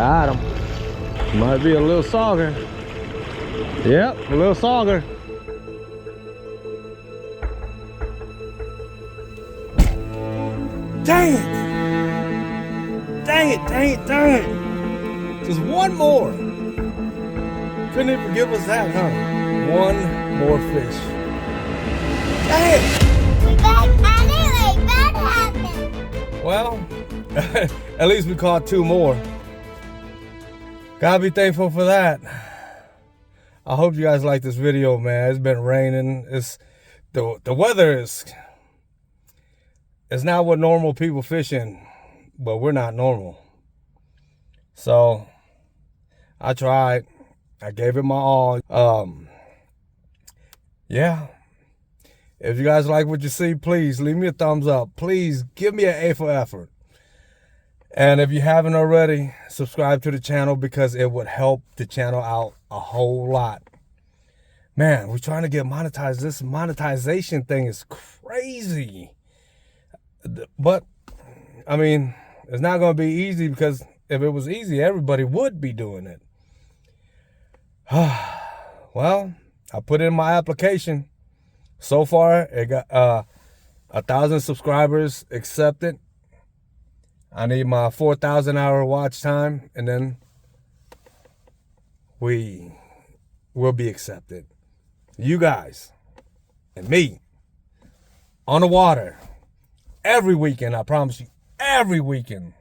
Got him. Might be a little Sauger. Yep, a little Sauger. Dang it! Dang it, dang it, dang it! Just one more. Couldn't even give us that, huh? One more fish. Dang it! We back anyway, that happened. Well, at least we caught two more. Gotta be thankful for that. I hope you guys like this video, man. It's been raining. It's the weather is. It's not what normal people fishing, but we're not normal. So I tried. I gave it my all. Yeah. If you guys like what you see, please leave me a thumbs up. Please give me an A for effort. And if you haven't already, subscribe to the channel because it would help the channel out a whole lot. Man, we're trying to get monetized. This monetization thing is crazy. But, I mean, it's not going to be easy because if it was easy, everybody would be doing it. Well, I put in my application. So far, it got 1,000 subscribers accepted. I need my 4,000 hour watch time, and then we will be accepted. You guys and me on the water every weekend. I promise you, every weekend.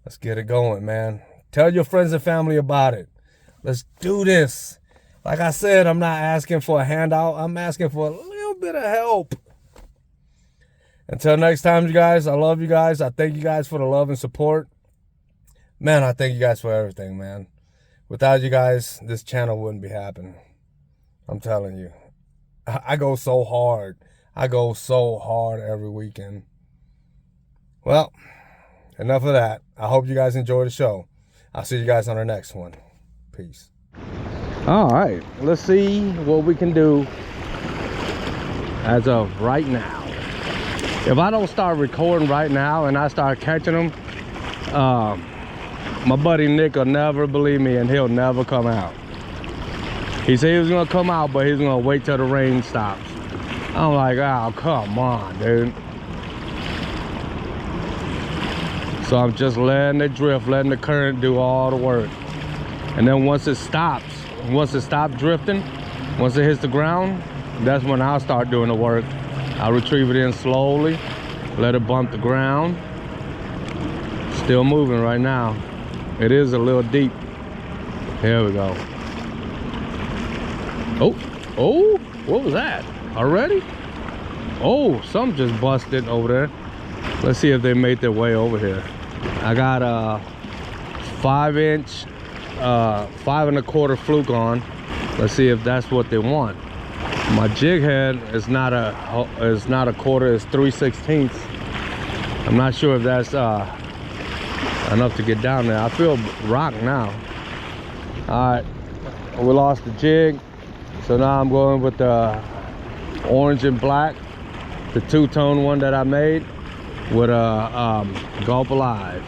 Let's get it going, man. Tell your friends and family about it. Let's do this. Like I said, I'm not asking for a handout. I'm asking for a little bit of help. Until next time, you guys, I love you guys. I thank you guys for the love and support. Man, I thank you guys for everything, man. Without you guys, this channel wouldn't be happening. I'm telling you. I go so hard. I go so hard every weekend. Well, enough of that. I hope you guys enjoy the show. I'll see you guys on the next one. Peace. All right, let's see what we can do as of right now. If I don't start recording right now and I start catching them, my buddy Nick will never believe me and he'll never come out. He said he was gonna come out, but he's gonna wait till the rain stops. I'm like, oh, come on, dude. So I'm just letting it drift, letting the current do all the work. And then once it stops drifting, once it hits the ground, that's when I'll start doing the work. I'll retrieve it in slowly, let it bump the ground. Still moving right now. It is a little deep. Here we go. Oh, what was that? Already? Oh, something just busted over there. Let's see if they made their way over here. I got a 5-inch, 5 1/4 fluke on. Let's see if that's what they want. My jig head is not a quarter, it's 3/16. I'm not sure if that's enough to get down there. I feel rock now. All right, we lost the jig, so now I'm going with the orange and black, the two-tone one that I made with a Gulp Alive.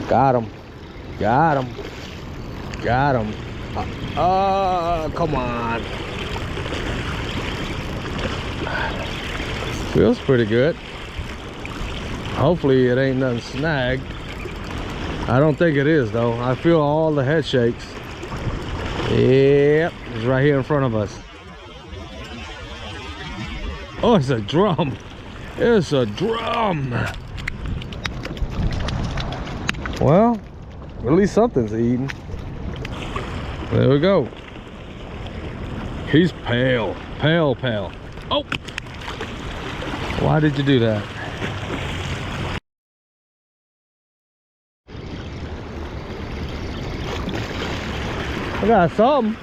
Got him. Got him. Got him. Come on. Feels pretty good. Hopefully it ain't nothing snagged. I don't think it is though. I feel all the head shakes. Yep, it's right here in front of us. Oh, it's a drum. It's a drum. Well, at least something's eating. There we go. He's pale, pale, pale. Oh! Why did you do that? I got something.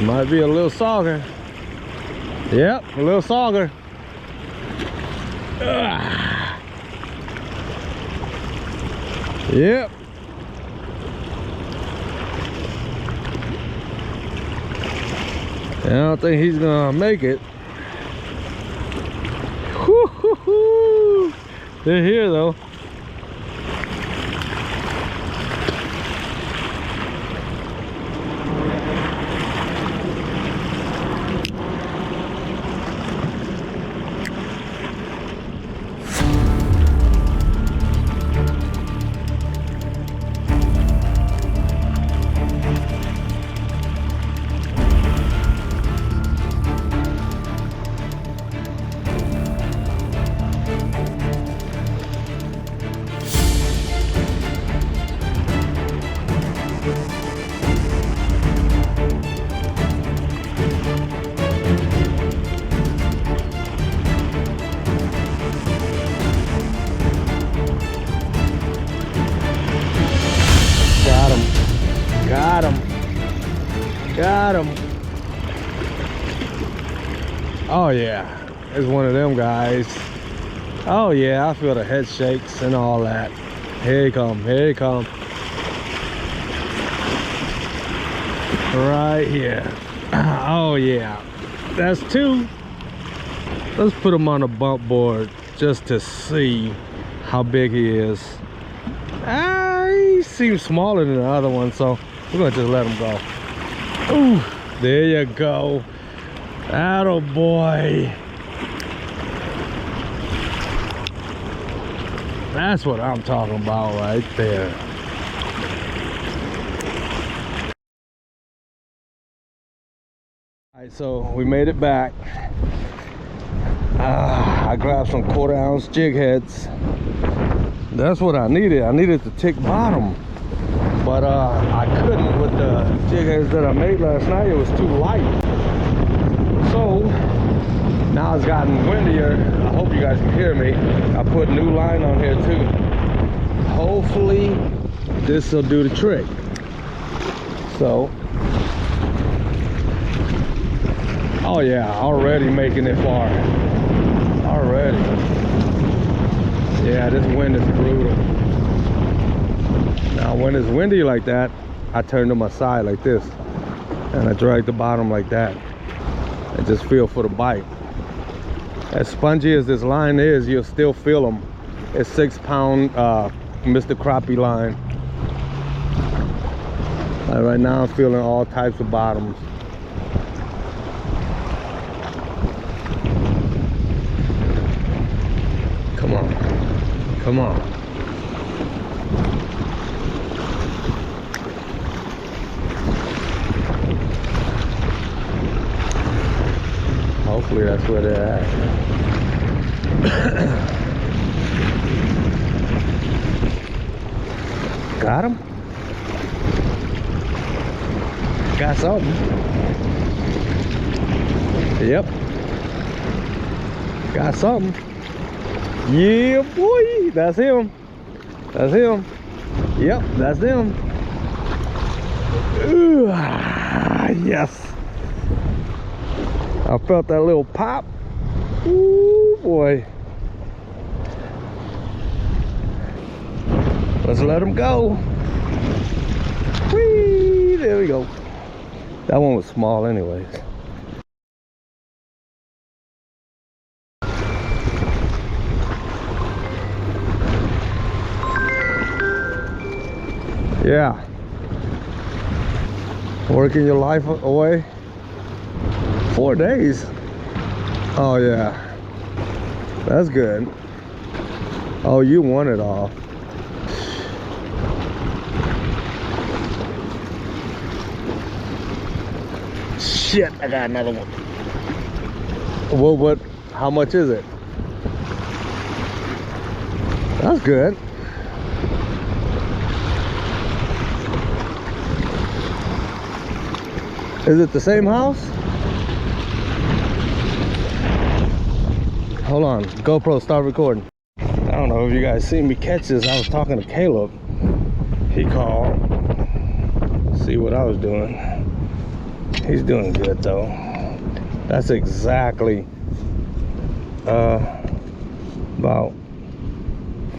Might be a little Sauger. Yep, a little Sauger. Yep. I don't think he's gonna make it. Woo-hoo-hoo. They're here though. Got him. Oh yeah, it's one of them guys. Oh yeah, I feel the head shakes and all that. Here he come, here he come. Right here. Oh yeah, that's two. Let's put him on a bump board just to see how big he is. He seems smaller than the other one, so we're gonna just let him go. Ooh, there you go. Atta boy. That's what I'm talking about right there. All right, so we made it back. I grabbed some 1/4 ounce jig heads. That's what I needed. I needed the tick bottom. But I couldn't with the jig heads that I made last night. It was too light. So now it's gotten windier. I hope you guys can hear me. I put new line on here too. Hopefully this will do the trick. So, oh yeah, already making it far. Already. Yeah, this wind is brutal. Now when it's windy like that, I turn to my side like this and I drag the bottom like that and just feel for the bite. As spongy as this line is, you'll still feel them. It's 6-pound Mr. Crappie line. Right now I'm feeling all types of bottoms. Come on, come on. Hopefully that's where they're at. Got him? Got something. Yep. Got something. Yeah, boy. That's him. That's him. Yep, that's him. Ooh, yes. I felt that little pop. Ooh, boy. Let's let him go. Whee, there we go. That one was small anyways. Yeah. Working your life away. 4 days. Oh yeah. That's good. Oh, you want it all. Shit, I got another one. Well, what? How much is it? That's good. Is it the same house? Hold on, GoPro, start recording. I don't know if you guys seen me catch this. I was talking to Caleb. He called. See what I was doing. He's doing good though. That's exactly About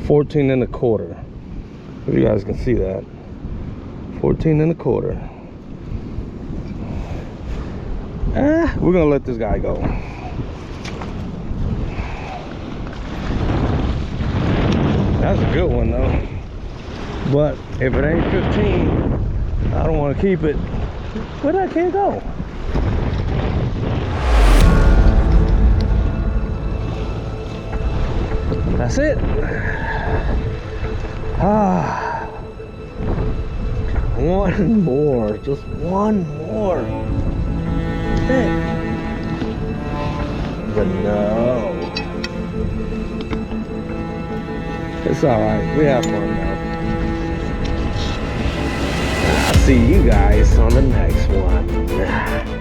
14 and a quarter. If you guys can see that. 14 and a quarter. We're gonna let this guy go. That's a good one though. But if it ain't 15, I don't want to keep it. But I can't go. That's it. One more, just one more. But no. It's alright, we have fun now. I'll see you guys on the next one.